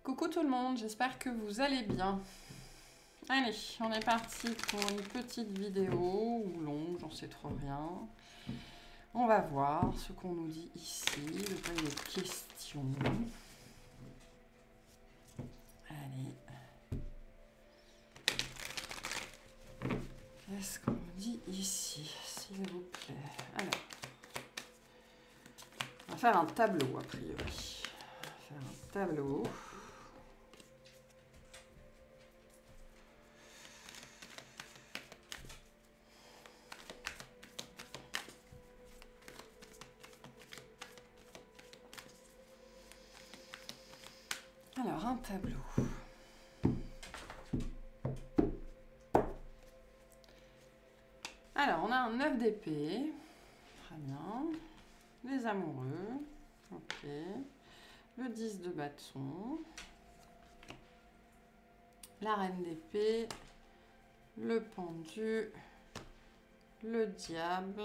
Coucou tout le monde, j'espère que vous allez bien. Allez, on est parti pour une petite vidéo, ou longue, j'en sais trop rien. On va voir ce qu'on nous dit ici, de quoi il est question. Allez. Qu'est-ce qu'on nous dit ici, s'il vous plaît? Alors, on va faire un tableau, a priori. On va faire un tableau. Alors, un tableau. Alors, on a un 9 d'épée. Très bien. Les amoureux. Ok. Le 10 de bâton. La reine d'épée. Le pendu. Le diable.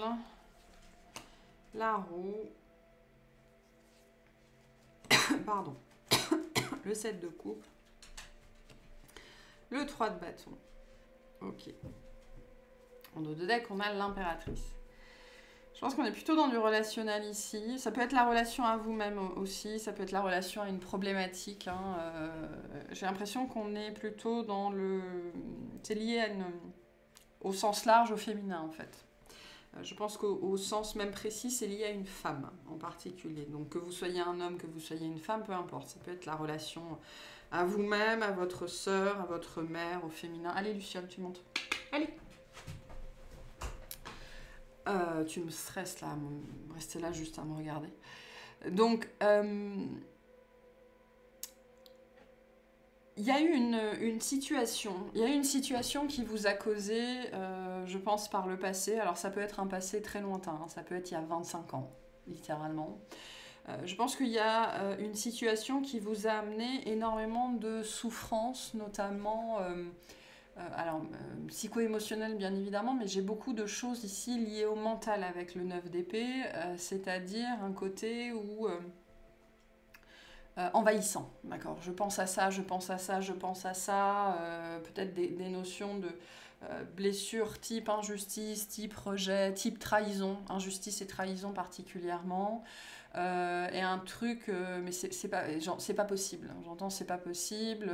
La roue. Pardon. Le 7 de coupe. Le 3 de bâton. Ok. En dos de deck, on a l'impératrice. Je pense qu'on est plutôt dans du relationnel ici. Ça peut être la relation à vous-même aussi. Ça peut être la relation à une problématique. J'ai l'impression qu'on est plutôt dans le... C'est lié à au sens large, au féminin, en fait. Je pense qu'au sens même précis, c'est lié à une femme en particulier. Donc que vous soyez un homme, que vous soyez une femme, peu importe. Ça peut être la relation à vous-même, à votre sœur, à votre mère, au féminin. Allez, Luciole, tu montes. Allez. Tu me stresses là, restez là juste à me regarder. Donc, il y a eu une situation qui vous a causé, je pense, par le passé. Alors, ça peut être un passé très lointain, hein, ça peut être il y a 25 ans, littéralement. Je pense qu'il y a une situation qui vous a amené énormément de souffrance, notamment... psycho-émotionnel bien évidemment, mais j'ai beaucoup de choses ici liées au mental avec le 9 d'épée, c'est-à-dire un côté où envahissant, d'accord, je pense à ça, je pense à ça, je pense à ça, peut-être des notions de blessure type injustice, type rejet, type trahison, injustice et trahison particulièrement, et un truc, mais c'est pas possible, hein, j'entends c'est pas possible,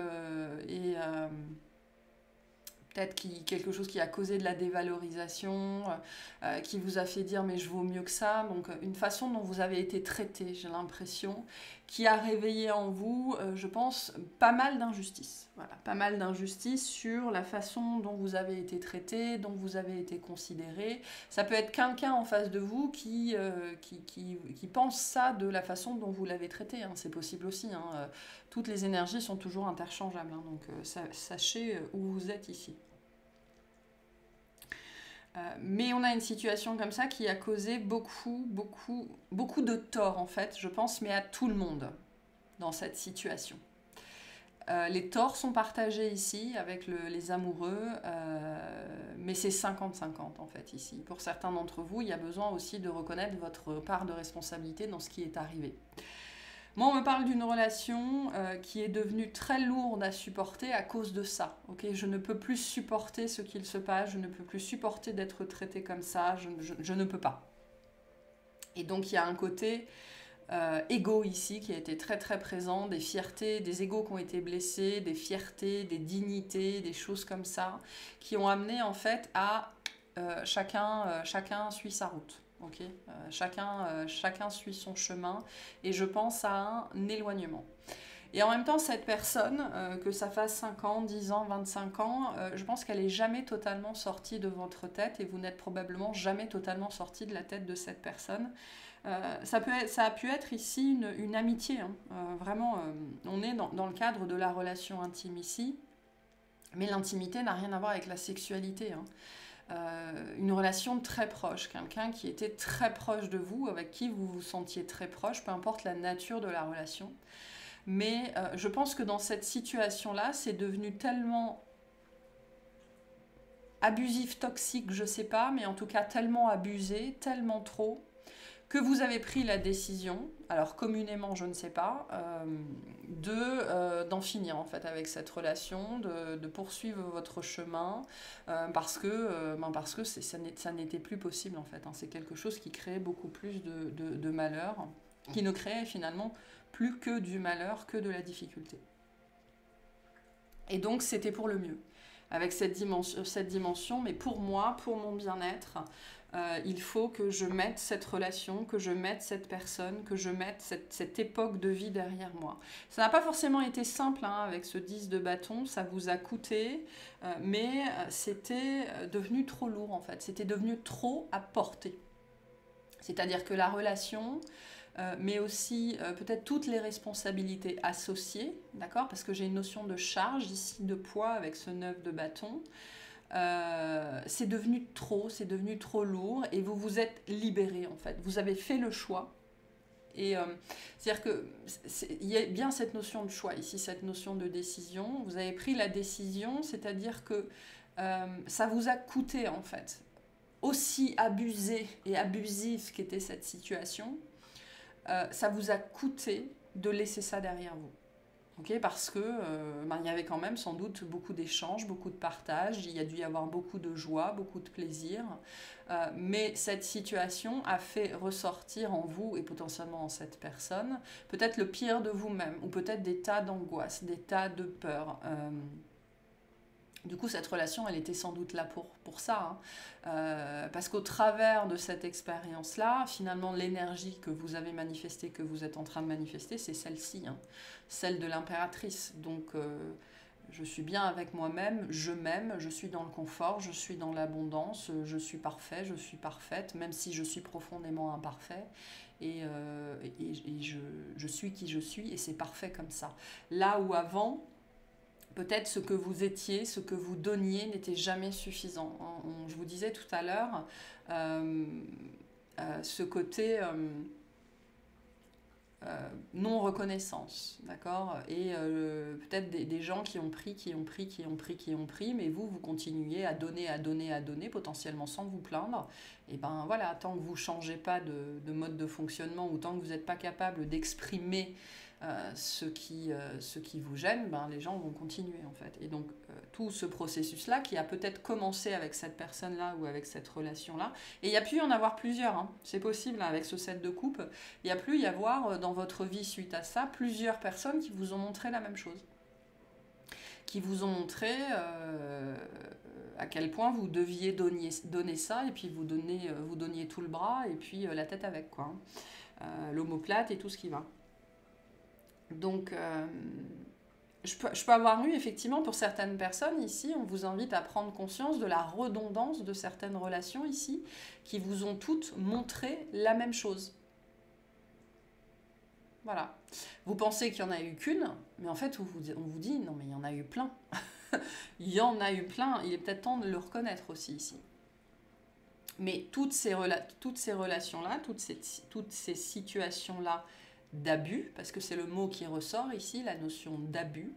et... peut-être quelque chose qui a causé de la dévalorisation, qui vous a fait dire mais je vaux mieux que ça. Donc une façon dont vous avez été traité, j'ai l'impression, qui a réveillé en vous, je pense, pas mal d'injustice. Voilà, pas mal d'injustice sur la façon dont vous avez été traité, dont vous avez été considéré. Ça peut être quelqu'un en face de vous qui pense ça de la façon dont vous l'avez traité. Hein. C'est possible aussi. Hein. Toutes les énergies sont toujours interchangeables. Hein. Donc sachez où vous êtes ici. Mais on a une situation comme ça qui a causé beaucoup de tort, en fait, je pense, mais à tout le monde dans cette situation. Les torts sont partagés ici avec les amoureux, mais c'est 50-50 en fait ici. Pour certains d'entre vous, il y a besoin aussi de reconnaître votre part de responsabilité dans ce qui est arrivé. Moi, on me parle d'une relation qui est devenue très lourde à supporter à cause de ça. Okay, je ne peux plus supporter ce qu'il se passe, je ne peux plus supporter d'être traitée comme ça, je ne peux pas. Et donc, il y a un côté égo ici qui a été très très présent, des fiertés, des égos qui ont été blessés, des fiertés, des dignités, des choses comme ça, qui ont amené en fait à chacun suit sa route. Okay, chacun suit son chemin et je pense à un éloignement. Et en même temps, cette personne, que ça fasse 5 ans, 10 ans, 25 ans, je pense qu'elle n'est jamais totalement sortie de votre tête et vous n'êtes probablement jamais totalement sorti de la tête de cette personne. Ça a pu être ici une amitié. Hein. Vraiment, on est dans le cadre de la relation intime ici, mais l'intimité n'a rien à voir avec la sexualité. Hein. Une relation très proche, quelqu'un qui était très proche de vous, avec qui vous vous sentiez très proche, peu importe la nature de la relation. Mais je pense que dans cette situation-là, c'est devenu tellement abusif, toxique, je sais pas, mais en tout cas tellement abusé, tellement trop, que vous avez pris la décision, alors communément je ne sais pas, d'en finir en fait avec cette relation, de poursuivre votre chemin, parce que ça n'était plus possible en fait. Hein. C'est quelque chose qui créait beaucoup plus de malheur, qui ne créait finalement plus que du malheur, que de la difficulté. Et donc c'était pour le mieux, avec cette dimension, mais pour moi, pour mon bien-être, il faut que je mette cette relation, que je mette cette personne, que je mette cette époque de vie derrière moi. Ça n'a pas forcément été simple hein, avec ce 10 de bâton, ça vous a coûté, mais c'était devenu trop lourd en fait, c'était devenu trop à porter. C'est-à-dire que la relation, mais aussi peut-être toutes les responsabilités associées, d'accord? Parce que j'ai une notion de charge ici, de poids avec ce 9 de bâton. C'est devenu trop lourd et vous vous êtes libéré en fait. Vous avez fait le choix. Et c'est-à-dire qu'il y a bien cette notion de choix ici, cette notion de décision. Vous avez pris la décision, c'est-à-dire que ça vous a coûté en fait. Aussi abusé et abusif qu'était cette situation, ça vous a coûté de laisser ça derrière vous. Okay, parce que il y avait quand même sans doute beaucoup d'échanges, beaucoup de partages, il y a dû y avoir beaucoup de joie, beaucoup de plaisir, mais cette situation a fait ressortir en vous et potentiellement en cette personne peut-être le pire de vous-même ou peut-être des tas d'angoisses, des tas de peurs. Du coup, cette relation, elle était sans doute là pour ça. Hein. Parce qu'au travers de cette expérience-là, finalement, l'énergie que vous avez manifestée, que vous êtes en train de manifester, c'est celle-ci, hein, celle de l'impératrice. Donc, je suis bien avec moi-même, je m'aime, je suis dans le confort, je suis dans l'abondance, je suis parfait, je suis parfaite, même si je suis profondément imparfait. Et je suis qui je suis, et c'est parfait comme ça. Là où avant... Peut-être ce que vous étiez, ce que vous donniez n'était jamais suffisant. Je vous disais tout à l'heure, ce côté non-reconnaissance, d'accord? Et peut-être des gens qui ont pris, mais vous continuez à donner, potentiellement sans vous plaindre. Et ben voilà, tant que vous ne changez pas de mode de fonctionnement ou tant que vous n'êtes pas capable d'exprimer ce qui vous gêne, ben, les gens vont continuer en fait. Et donc tout ce processus-là qui a peut-être commencé avec cette personne-là ou avec cette relation-là, et il y a pu y en avoir plusieurs, hein. C'est possible hein, avec ce 7 de coupe, il y a pu y avoir dans votre vie suite à ça plusieurs personnes qui vous ont montré la même chose, qui vous ont montré à quel point vous deviez donner ça, et puis vous donniez tout le bras et puis la tête avec quoi, hein. L'omoplate et tout ce qui va. Donc, je peux avoir eu, effectivement, pour certaines personnes ici, on vous invite à prendre conscience de la redondance de certaines relations ici, qui vous ont toutes montré la même chose. Voilà. Vous pensez qu'il n'y en a eu qu'une, mais en fait, on vous dit, non, mais il y en a eu plein. Il y en a eu plein, il est peut-être temps de le reconnaître aussi ici. Mais toutes ces relations-là, toutes ces situations-là, d'abus, parce que c'est le mot qui ressort ici, la notion d'abus,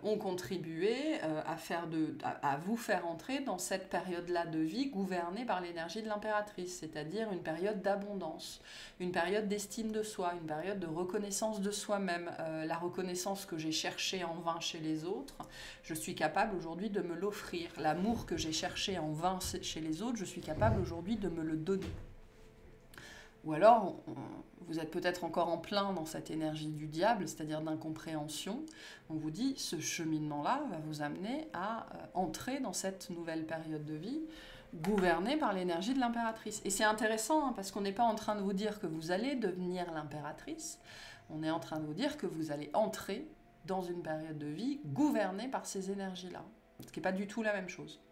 ont contribué à vous faire entrer dans cette période-là de vie gouvernée par l'énergie de l'impératrice, c'est-à-dire une période d'abondance, une période d'estime de soi, une période de reconnaissance de soi-même, la reconnaissance que j'ai cherchée en vain chez les autres, je suis capable aujourd'hui de me l'offrir. L'amour que j'ai cherché en vain chez les autres, je suis capable aujourd'hui de me le donner. Ou alors, vous êtes peut-être encore en plein dans cette énergie du diable, c'est-à-dire d'incompréhension. On vous dit, ce cheminement-là va vous amener à entrer dans cette nouvelle période de vie, gouvernée par l'énergie de l'impératrice. Et c'est intéressant, hein, parce qu'on n'est pas en train de vous dire que vous allez devenir l'impératrice, on est en train de vous dire que vous allez entrer dans une période de vie gouvernée par ces énergies-là, ce qui n'est pas du tout la même chose.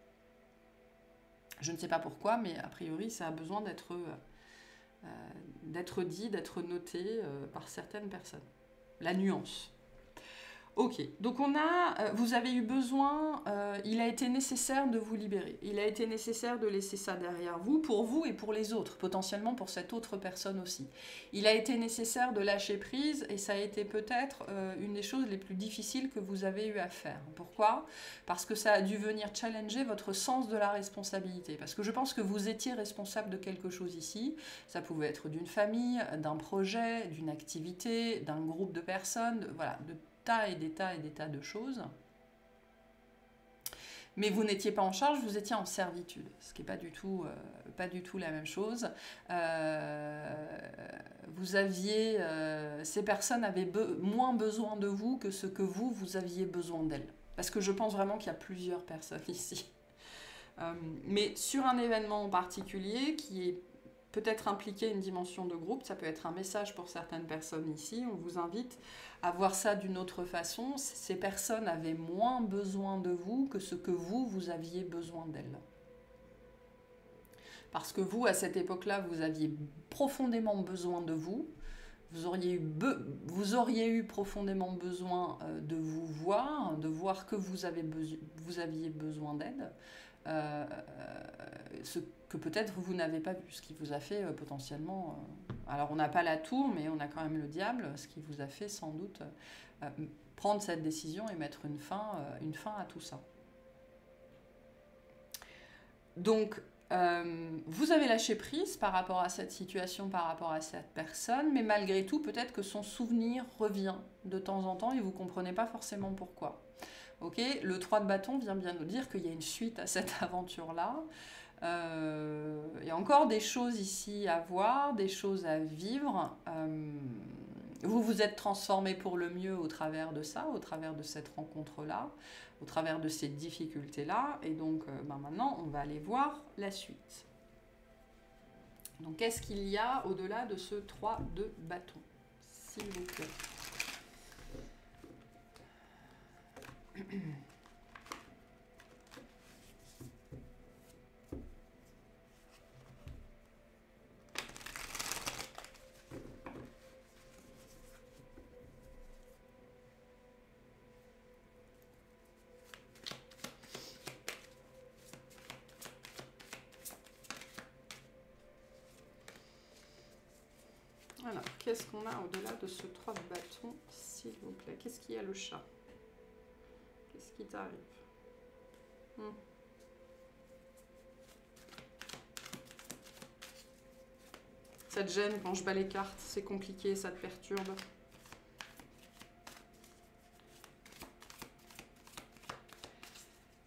Je ne sais pas pourquoi, mais a priori, ça a besoin d'être dit, d'être noté par certaines personnes. La nuance. Ok, donc vous avez eu besoin, il a été nécessaire de vous libérer. Il a été nécessaire de laisser ça derrière vous, pour vous et pour les autres, potentiellement pour cette autre personne aussi. Il a été nécessaire de lâcher prise et ça a été peut-être une des choses les plus difficiles que vous avez eu à faire. Pourquoi? Parce que ça a dû venir challenger votre sens de la responsabilité. Parce que je pense que vous étiez responsable de quelque chose ici. Ça pouvait être d'une famille, d'un projet, d'une activité, d'un groupe de personnes, voilà, de et des tas de choses. Mais vous n'étiez pas en charge, vous étiez en servitude, ce qui n'est pas du tout la même chose. Ces personnes avaient moins besoin de vous que ce que vous aviez besoin d'elles. Parce que je pense vraiment qu'il y a plusieurs personnes ici. Mais sur un événement en particulier qui est peut-être impliqué une dimension de groupe, ça peut être un message pour certaines personnes ici, on vous invite à voir ça d'une autre façon. Ces personnes avaient moins besoin de vous que ce que vous aviez besoin d'elles. Parce que vous, à cette époque-là, vous aviez profondément besoin de vous. Vous auriez eu profondément besoin de vous voir, de voir que vous aviez besoin d'aide. Ce que peut-être vous n'avez pas vu, ce qui vous a fait potentiellement... alors on n'a pas la tour, mais on a quand même le diable, ce qui vous a fait sans doute prendre cette décision et mettre une fin à tout ça. Donc, vous avez lâché prise par rapport à cette situation, par rapport à cette personne, mais malgré tout, peut-être que son souvenir revient de temps en temps et vous ne comprenez pas forcément pourquoi. Okay, le 3 de bâton vient bien nous dire qu'il y a une suite à cette aventure-là. Il y a encore des choses ici à voir, des choses à vivre. Vous vous êtes transformé pour le mieux au travers de ça, au travers de cette rencontre-là, au travers de ces difficultés-là. Et donc maintenant, on va aller voir la suite. Donc qu'est-ce qu'il y a au-delà de ce 3 de bâton, s'il vous plaît? Alors, qu'est-ce qu'on a au-delà de ce 3 de bâton, s'il vous plaît? Qu'est-ce qu'il y a, le chat? Qu'est-ce qui t'arrive? Ça te gêne quand je bats les cartes, c'est compliqué, ça te perturbe.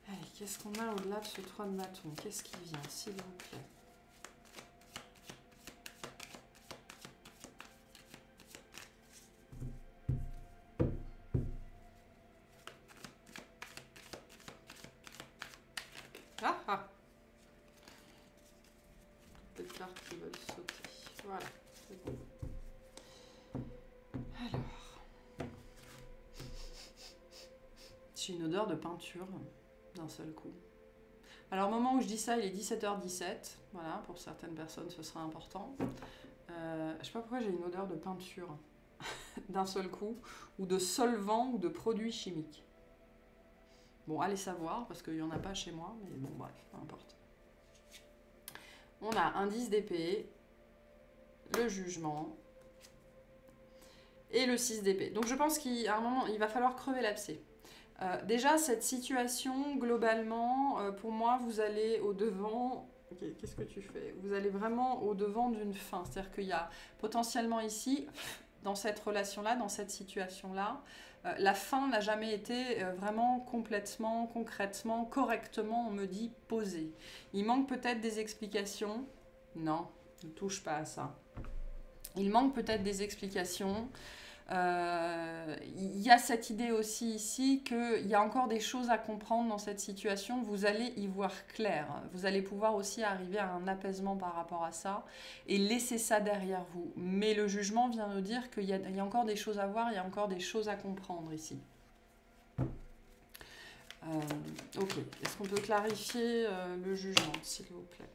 Allez, qu'est-ce qu'on a au-delà de ce 3 de bâton? Qu'est-ce qui vient, s'il vous plaît? Toutes les cartes qui veulent sauter. Voilà, c'est bon. Alors, j'ai une odeur de peinture d'un seul coup. Alors, au moment où je dis ça, il est 17h17. Voilà, pour certaines personnes, ce sera important. Je sais pas pourquoi j'ai une odeur de peinture d'un seul coup, ou de solvant ou de produits chimiques. Bon, allez savoir, parce qu'il n'y en a pas chez moi, mais bon, bref, peu importe. On a un 10 d'épée, le jugement et le 6 d'épée. Donc je pense qu'à un moment, il va falloir crever l'abcès. Déjà, cette situation, globalement, pour moi, vous allez au-devant... Ok, qu'est-ce que tu fais? Vous allez vraiment au-devant d'une fin. C'est-à-dire qu'il y a potentiellement ici, dans cette relation-là, dans cette situation-là, la fin n'a jamais été vraiment complètement, concrètement, correctement, on me dit, posée. Il manque peut-être des explications. Non, ne touche pas à ça. Il manque peut-être des explications. Il y a cette idée aussi ici qu'il y a encore des choses à comprendre dans cette situation. Vous allez y voir clair. Vous allez pouvoir aussi arriver à un apaisement par rapport à ça et laisser ça derrière vous. Mais le jugement vient nous dire qu'il y a encore des choses à voir, il y a encore des choses à comprendre ici. Ok, est-ce qu'on peut clarifier le jugement, s'il vous plaît?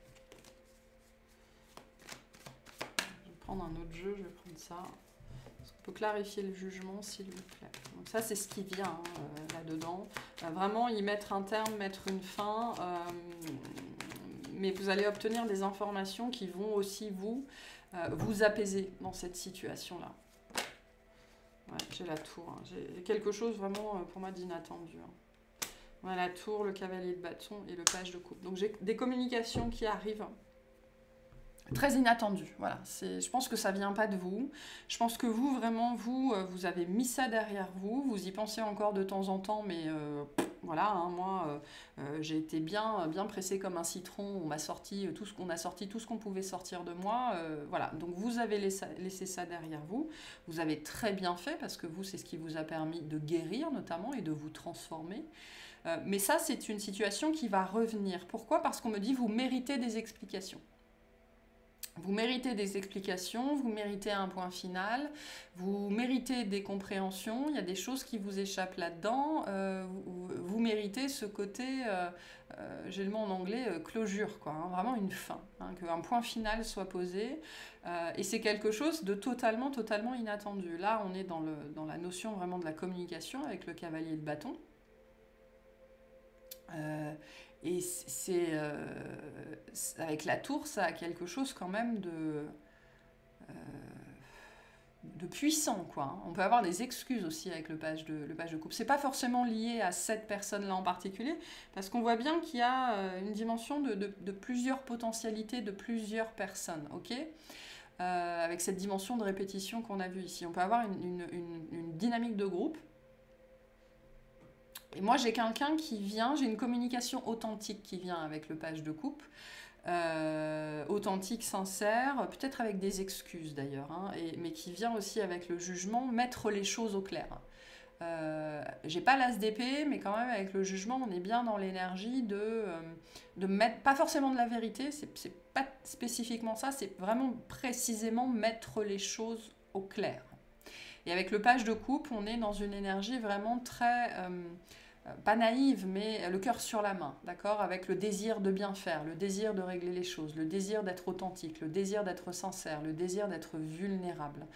Je vais prendre un autre jeu, je vais prendre ça. peux clarifier le jugement, s'il vous plaît. Donc ça, c'est ce qui vient là-dedans. Vraiment, y mettre un terme, mettre une fin. Mais vous allez obtenir des informations qui vont aussi vous apaiser dans cette situation-là. Ouais, j'ai la tour. Hein. J'ai quelque chose vraiment, pour moi, d'inattendu. Hein. Ouais, la tour, le cavalier de bâton et le page de coupe. Donc j'ai des communications qui arrivent. Très inattendu, voilà. Je pense que ça vient pas de vous. Je pense que vous, vraiment, vous avez mis ça derrière vous. Vous y pensez encore de temps en temps, mais voilà, hein, moi, j'ai été bien pressée comme un citron. On a sorti tout ce qu'on pouvait sortir de moi. Voilà, donc vous avez laissé ça derrière vous. Vous avez très bien fait, parce que vous, c'est ce qui vous a permis de guérir, notamment, et de vous transformer. Mais ça, c'est une situation qui va revenir. Pourquoi? Parce qu'on me dit, vous méritez des explications. Vous méritez des explications, vous méritez un point final, vous méritez des compréhensions, il y a des choses qui vous échappent là-dedans, vous méritez ce côté, j'ai le mot en anglais, closure, quoi, hein, vraiment une fin, hein, qu'un point final soit posé, et c'est quelque chose de totalement inattendu. Là, on est dans la notion vraiment de la communication avec le cavalier de bâton. Et avec la tour, ça a quelque chose quand même de puissant, quoi. Hein. On peut avoir des excuses aussi avec le page de coupe. C'est pas forcément lié à cette personne-là en particulier, parce qu'on voit bien qu'il y a une dimension de plusieurs potentialités, de plusieurs personnes, ok? Avec cette dimension de répétition qu'on a vue ici. On peut avoir une dynamique de groupe. Et moi, j'ai quelqu'un qui vient, j'ai une communication authentique qui vient avec le page de coupe, authentique, sincère, peut-être avec des excuses d'ailleurs, hein, mais qui vient aussi avec le jugement, mettre les choses au clair. J'ai pas l'as d'épée, mais quand même avec le jugement, on est bien dans l'énergie de mettre, pas forcément de la vérité, c'est pas spécifiquement ça, c'est vraiment précisément mettre les choses au clair. Et avec le page de coupe, on est dans une énergie vraiment très, pas naïve, mais le cœur sur la main, d'accord? Avec le désir de bien faire, le désir de régler les choses, le désir d'être authentique, le désir d'être sincère, le désir d'être vulnérable,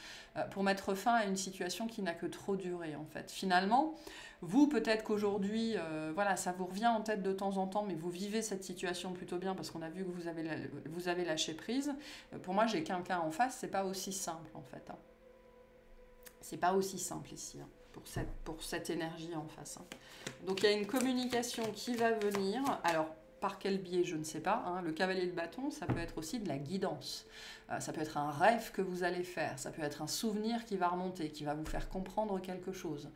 pour mettre fin à une situation qui n'a que trop duré, en fait. Finalement, vous, peut-être qu'aujourd'hui, voilà, ça vous revient en tête de temps en temps, mais vous vivez cette situation plutôt bien parce qu'on a vu que vous avez lâché prise. Pour moi, j'ai quelqu'un en face, c'est pas aussi simple, en fait, hein. C'est pas aussi simple ici, hein, pour cette énergie en face. Hein. Donc il y a une communication qui va venir. Alors, par quel biais, je ne sais pas. Hein. Le cavalier de bâton, ça peut être aussi de la guidance. Ça peut être un rêve que vous allez faire. Ça peut être un souvenir qui va remonter, qui va vous faire comprendre quelque chose.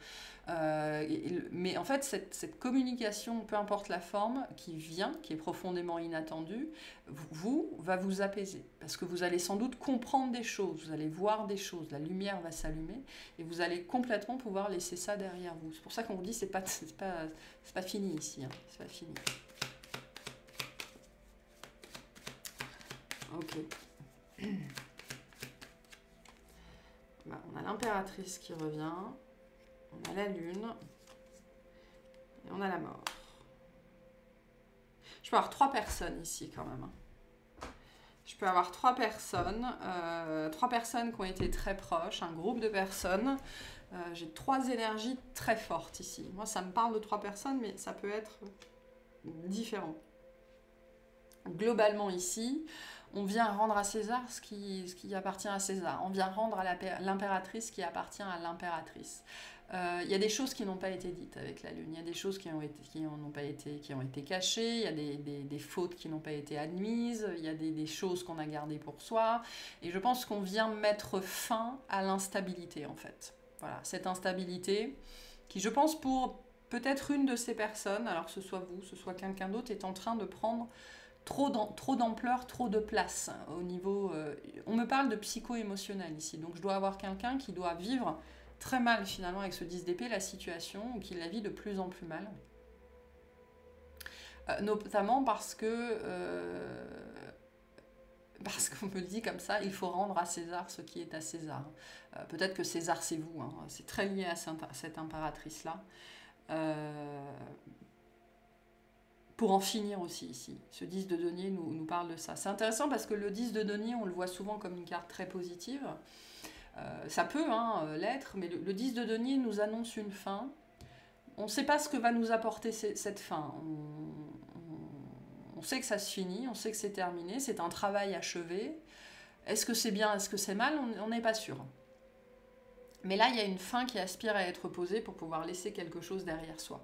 Mais en fait, cette communication, peu importe la forme, qui vient, qui est profondément inattendue, va vous apaiser. Parce que vous allez sans doute comprendre des choses, vous allez voir des choses, la lumière va s'allumer, et vous allez complètement pouvoir laisser ça derrière vous. C'est pour ça qu'on vous dit, c'est pas fini ici. Hein. C'est pas fini. Ok. Bah, on a l'impératrice qui revient, on a la lune, et on a la mort. Je peux avoir 3 personnes ici quand même. Je peux avoir 3 personnes qui ont été très proches, un groupe de personnes. J'ai 3 énergies très fortes ici. Moi, ça me parle de 3 personnes, mais ça peut être différent. Globalement ici, on vient rendre à César ce qui appartient à César. On vient rendre à l'impératrice ce qui appartient à l'impératrice. Il y a des choses qui n'ont pas été dites avec la lune. Il y a des choses qui ont été cachées. Il y a des fautes qui n'ont pas été admises. Il y a des choses qu'on a gardées pour soi. Et je pense qu'on vient mettre fin à l'instabilité, en fait. Voilà, cette instabilité qui, je pense, pour peut-être une de ces personnes, alors que ce soit vous, ce soit quelqu'un d'autre, est en train de prendre trop d'ampleur, trop de place au niveau... on me parle de psycho-émotionnel ici, donc je dois avoir quelqu'un qui doit vivre très mal finalement avec ce 10 d'épée la situation, ou qui la vit de plus en plus mal. Notamment parce qu'on me le dit comme ça, il faut rendre à César ce qui est à César. Peut-être que César c'est vous, hein, c'est très lié à cette impératrice-là. Pour en finir aussi ici. Ce 10 de denier nous parle de ça. C'est intéressant parce que le 10 de denier, on le voit souvent comme une carte très positive. Ça peut l'être, mais le 10 de denier nous annonce une fin. On ne sait pas ce que va nous apporter cette fin. On sait que ça se finit, on sait que c'est terminé, c'est un travail achevé. Est-ce que c'est bien, est-ce que c'est mal? On n'est pas sûr. Mais là, il y a une fin qui aspire à être posée pour pouvoir laisser quelque chose derrière soi.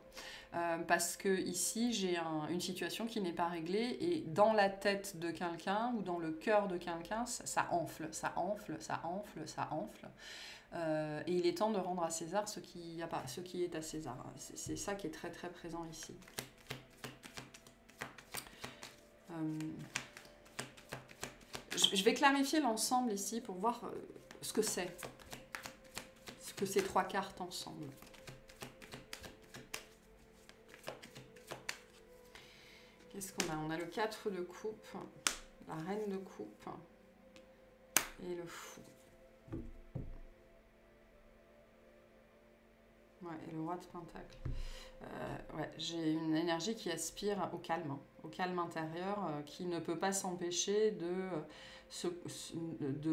Parce que ici, j'ai une situation qui n'est pas réglée et dans la tête de quelqu'un ou dans le cœur de quelqu'un, ça enfle, ça enfle, ça enfle, ça enfle. Et il est temps de rendre à César ce qui est à César. C'est ça qui est très très présent ici. Je vais clarifier l'ensemble ici pour voir ce que c'est. Ce que ces trois cartes ensemble. Qu'est-ce qu'on a? On a le 4 de coupe, la reine de coupe et le fou. Ouais, et le roi de pentacle. Ouais, j'ai une énergie qui aspire au calme intérieur, qui ne peut pas s'empêcher de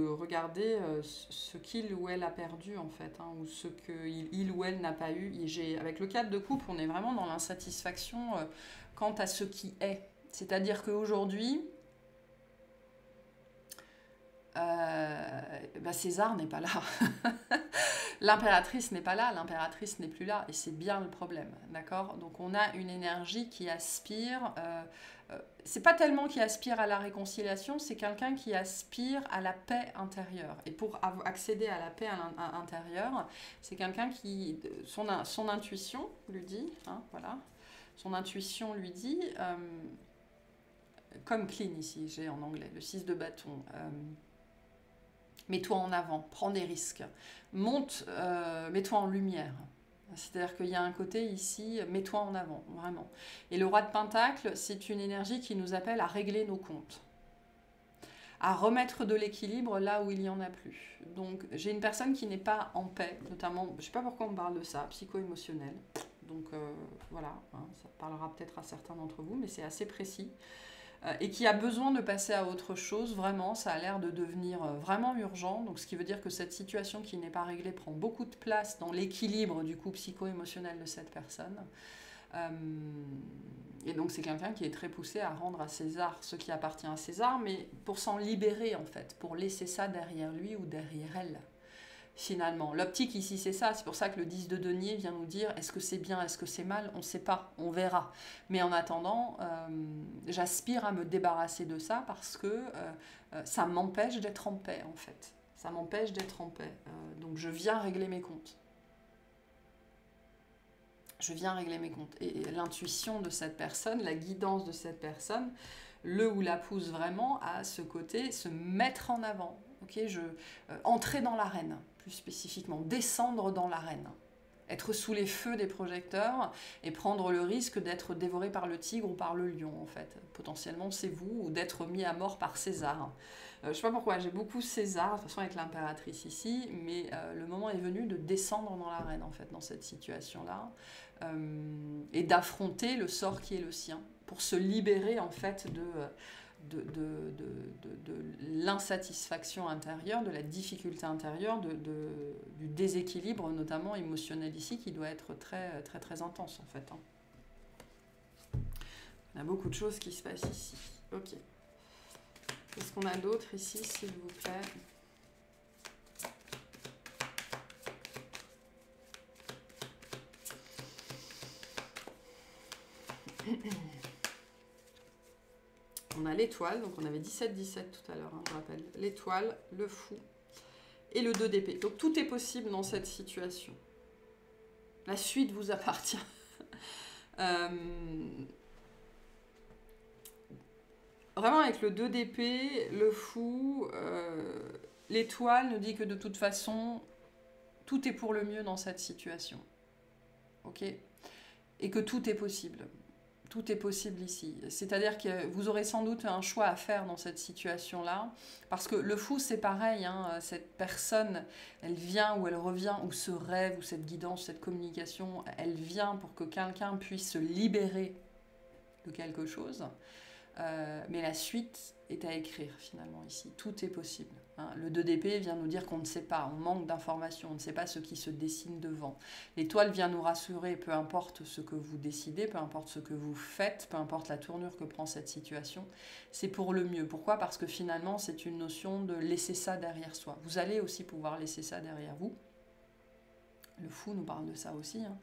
regarder ce qu'il ou elle a perdu en fait, ou ce qu'il ou elle n'a pas eu. Avec le 4 de coupe, on est vraiment dans l'insatisfaction quant à ce qui est. C'est-à-dire qu'aujourd'hui, César n'est pas là. L'impératrice n'est pas là, l'impératrice n'est plus là, et c'est bien le problème, d'accord? Donc on a une énergie qui aspire, c'est pas tellement qui aspire à la réconciliation, c'est quelqu'un qui aspire à la paix intérieure. Et pour accéder à la paix intérieure, c'est quelqu'un qui, son intuition lui dit, voilà, son intuition lui dit, comme clean ici, j'ai en anglais, le 6 de bâton, mets-toi en avant, prends des risques, monte, mets-toi en lumière. C'est-à-dire qu'il y a un côté ici, mets-toi en avant, vraiment. Et le roi de pentacle, c'est une énergie qui nous appelle à régler nos comptes, à remettre de l'équilibre là où il n'y en a plus. Donc j'ai une personne qui n'est pas en paix, notamment, je ne sais pas pourquoi on parle de ça, psycho-émotionnel. Donc voilà, ça parlera peut-être à certains d'entre vous, mais c'est assez précis. Et qui a besoin de passer à autre chose, vraiment, ça a l'air de devenir vraiment urgent, donc ce qui veut dire que cette situation qui n'est pas réglée prend beaucoup de place dans l'équilibre du coup psycho-émotionnel de cette personne. Et donc c'est quelqu'un qui est très poussé à rendre à César ce qui appartient à César, mais pour s'en libérer en fait, pour laisser ça derrière lui ou derrière elle. Finalement, l'optique ici c'est ça, c'est pour ça que le 10 de denier vient nous dire est-ce que c'est bien, est-ce que c'est mal, on ne sait pas, on verra. Mais en attendant, j'aspire à me débarrasser de ça parce que ça m'empêche d'être en paix en fait. Ça m'empêche d'être en paix. Donc je viens régler mes comptes. Je viens régler mes comptes. Et l'intuition de cette personne, la guidance de cette personne, le ou la pousse vraiment à ce côté, se mettre en avant. Okay, entrer dans l'arène, plus spécifiquement, descendre dans l'arène, être sous les feux des projecteurs et prendre le risque d'être dévoré par le tigre ou par le lion, en fait. Potentiellement, c'est vous, ou d'être mis à mort par César. Je ne sais pas pourquoi, j'ai beaucoup César, de toute façon avec l'impératrice ici, mais le moment est venu de descendre dans l'arène, en fait, dans cette situation-là, et d'affronter le sort qui est le sien, pour se libérer, en fait, de l'insatisfaction intérieure, de la difficulté intérieure, du déséquilibre, notamment émotionnel ici, qui doit être très, très, très intense, en fait. Il y a beaucoup de choses qui se passent ici. Ok. Qu'est-ce qu'on a d'autre ici, s'il vous plaît ? On a l'étoile, donc on avait 17-17 tout à l'heure, je rappelle. L'étoile, le fou et le 2 d'épée. Donc tout est possible dans cette situation. La suite vous appartient. Vraiment avec le 2 d'épée, le fou, l'étoile nous dit que de toute façon, tout est pour le mieux dans cette situation. Ok ? Et que tout est possible. Tout est possible ici. C'est-à-dire que vous aurez sans doute un choix à faire dans cette situation-là. Parce que le fou, c'est pareil. Cette personne, elle vient ou elle revient, ou ce rêve, ou cette guidance, cette communication, elle vient pour que quelqu'un puisse se libérer de quelque chose. Mais la suite est à écrire, finalement, ici. Tout est possible. Hein, le 2 d'épée vient nous dire qu'on ne sait pas, on manque d'informations, on ne sait pas ce qui se dessine devant. L'étoile vient nous rassurer, peu importe ce que vous décidez, peu importe ce que vous faites, peu importe la tournure que prend cette situation, c'est pour le mieux. Pourquoi? Parce que finalement, c'est une notion de laisser ça derrière soi. Vous allez aussi pouvoir laisser ça derrière vous. Le fou nous parle de ça aussi, hein.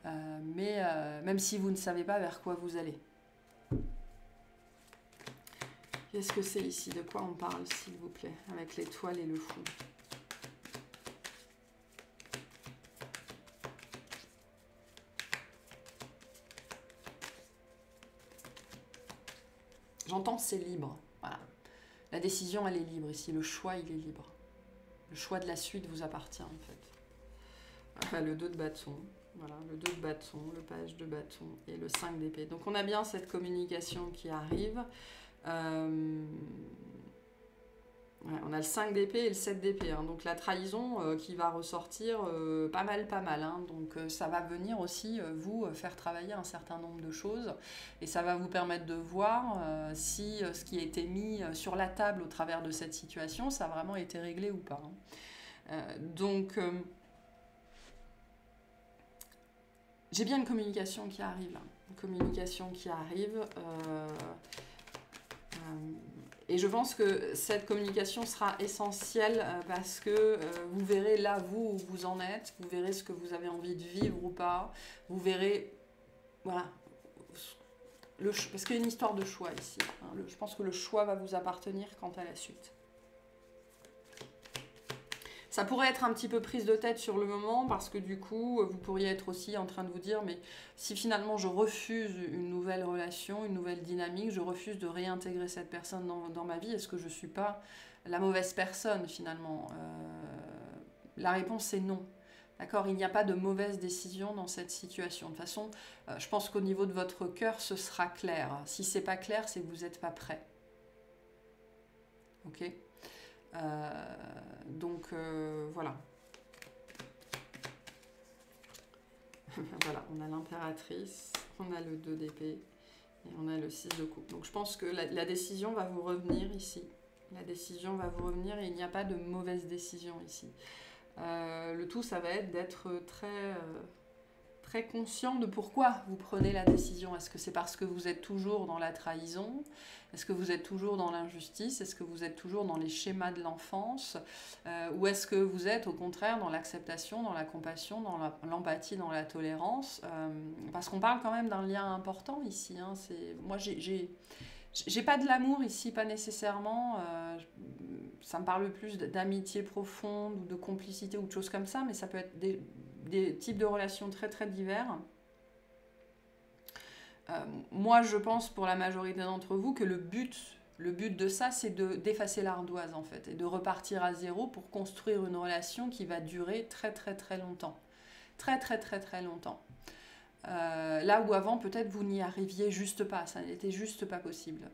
Même si vous ne savez pas vers quoi vous allez. Qu'est-ce que c'est ici? De quoi on parle, s'il vous plaît, avec l'étoile et le fou? J'entends c'est libre. Voilà. La décision, elle est libre ici. Le choix, il est libre. Le choix de la suite vous appartient, en fait. Voilà, le 2 de bâton. Voilà, le 2 de bâton, le page de bâton et le 5 d'épée. Donc on a bien cette communication qui arrive. Ouais, on a le 5 d'épée et le 7 d'épée, hein. Donc la trahison qui va ressortir pas mal, hein. Donc ça va venir aussi vous faire travailler un certain nombre de choses et ça va vous permettre de voir si ce qui a été mis sur la table au travers de cette situation, ça a vraiment été réglé ou pas, hein. J'ai bien une communication qui arrive, là. Une communication qui arrive. Et je pense que cette communication sera essentielle parce que vous verrez là, vous, où vous en êtes, vous verrez ce que vous avez envie de vivre ou pas, vous verrez, voilà, parce qu'il y a une histoire de choix ici, hein. Je pense que le choix va vous appartenir quant à la suite. Ça pourrait être un petit peu prise de tête sur le moment parce que du coup, vous pourriez être aussi en train de vous dire mais si finalement je refuse une nouvelle relation, une nouvelle dynamique, je refuse de réintégrer cette personne dans ma vie, est-ce que je ne suis pas la mauvaise personne finalement? La réponse est non. D'accord? Il n'y a pas de mauvaise décision dans cette situation. De toute façon, je pense qu'au niveau de votre cœur, ce sera clair. Si ce n'est pas clair, c'est que vous n'êtes pas prêt. Ok? Voilà. Voilà, on a l'impératrice, on a le 2 d'épée et on a le 6 de coupe. Donc je pense que la décision va vous revenir ici. La décision va vous revenir et il n'y a pas de mauvaise décision ici. Le tout, ça va être d'être très conscient de pourquoi vous prenez la décision. Est-ce que c'est parce que vous êtes toujours dans la trahison? Est-ce que vous êtes toujours dans l'injustice? Est-ce que vous êtes toujours dans les schémas de l'enfance? Ou est-ce que vous êtes au contraire dans l'acceptation, dans la compassion, dans l'empathie, dans la tolérance? Parce qu'on parle quand même d'un lien important ici, hein. Moi, j'ai pas de l'amour ici, pas nécessairement. Ça me parle plus d'amitié profonde ou de complicité ou de choses comme ça, mais ça peut être des types de relations très très divers. Moi, je pense pour la majorité d'entre vous que le but de ça, c'est d'effacer l'ardoise en fait et de repartir à zéro pour construire une relation qui va durer très très très longtemps. Très très très très longtemps. Là où avant, peut-être vous n'y arriviez juste pas, ça n'était juste pas possible.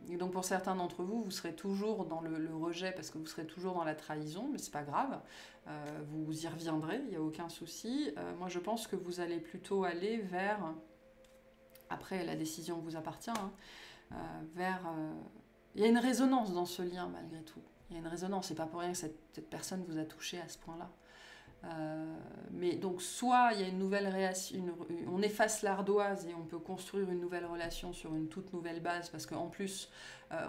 Et donc pour certains d'entre vous, vous serez toujours dans le rejet parce que vous serez toujours dans la trahison, mais c'est pas grave, vous y reviendrez, il n'y a aucun souci. Moi je pense que vous allez plutôt aller vers, après la décision vous appartient, hein, il y a une résonance dans ce lien malgré tout. Il y a une résonance, c'est pas pour rien que cette personne vous a touché à ce point-là. Mais donc soit il y a une nouvelle relation, on efface l'ardoise et on peut construire une nouvelle relation sur une toute nouvelle base parce qu'en plus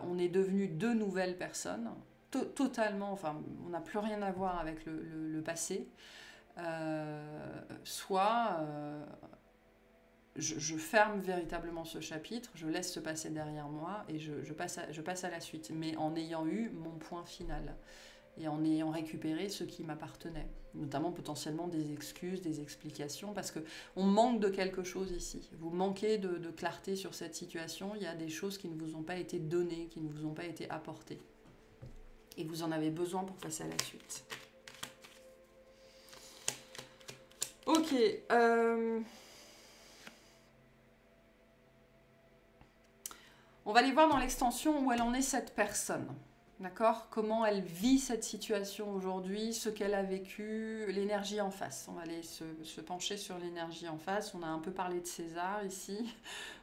on est devenu deux nouvelles personnes totalement, enfin on n'a plus rien à voir avec le passé, soit je ferme véritablement ce chapitre, je laisse se passer derrière moi et je passe à la suite, mais en ayant eu mon point final et en ayant récupéré ce qui m'appartenait, notamment potentiellement des excuses, des explications, parce qu'on manque de quelque chose ici. Vous manquez de clarté sur cette situation, il y a des choses qui ne vous ont pas été données, qui ne vous ont pas été apportées. Et vous en avez besoin pour passer à la suite. Ok. On va aller voir dans l'extension où elle en est cette personne. D'accord? Comment elle vit cette situation aujourd'hui, ce qu'elle a vécu, l'énergie en face. On va aller se pencher sur l'énergie en face. On a un peu parlé de César ici.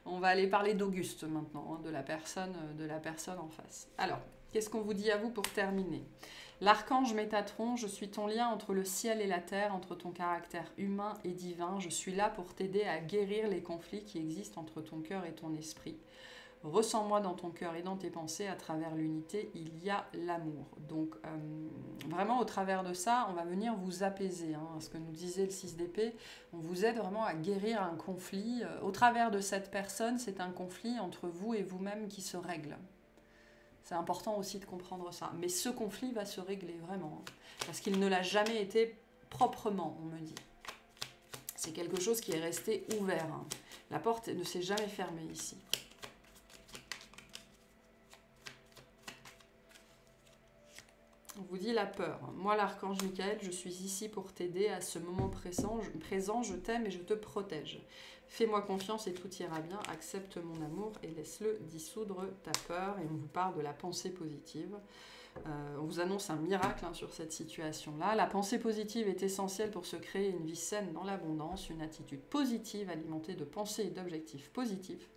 On va aller parler d'Auguste maintenant, hein, de la personne en face. Alors, Qu'est-ce qu'on vous dit à vous pour terminer? L'archange Métatron, je suis ton lien entre le ciel et la terre, entre ton caractère humain et divin. Je suis là pour t'aider à guérir les conflits qui existent entre ton cœur et ton esprit. Ressens-moi dans ton cœur et dans tes pensées, à travers l'unité, il y a l'amour. Donc vraiment au travers de ça, on va venir vous apaiser. Ce que nous disait le 6 d'épée, on vous aide vraiment à guérir un conflit. Au travers de cette personne, c'est un conflit entre vous et vous-même qui se règle. C'est important aussi de comprendre ça. Mais ce conflit va se régler vraiment. Parce qu'il ne l'a jamais été proprement, on me dit. C'est quelque chose qui est resté ouvert. La porte ne s'est jamais fermée ici. On vous dit la peur. Moi, l'archange Michael, je suis ici pour t'aider à ce moment présent. Je t'aime et je te protège. Fais-moi confiance et tout ira bien. Accepte mon amour et laisse-le dissoudre ta peur. Et on vous parle de la pensée positive. On vous annonce un miracle sur cette situation-là. La pensée positive est essentielle pour se créer une vie saine dans l'abondance. Une attitude positive alimentée de pensées et d'objectifs positifs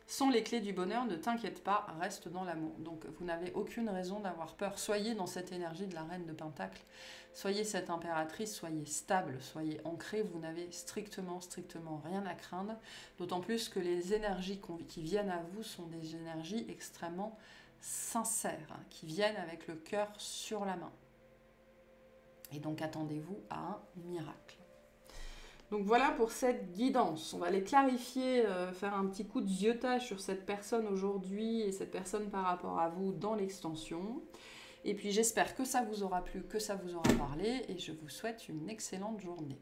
sont les clés du bonheur. Ne t'inquiète pas, reste dans l'amour. Donc vous n'avez aucune raison d'avoir peur. Soyez dans cette énergie de la reine de Pentacle. Soyez cette impératrice, soyez stable, soyez ancrée. Vous n'avez strictement rien à craindre. D'autant plus que les énergies qui viennent à vous sont des énergies extrêmement sincères, qui viennent avec le cœur sur la main. Et donc attendez-vous à un miracle. Donc voilà pour cette guidance. On va aller clarifier, faire un petit coup de ziotage sur cette personne aujourd'hui et cette personne par rapport à vous dans l'extension. Et puis j'espère que ça vous aura plu, que ça vous aura parlé et je vous souhaite une excellente journée.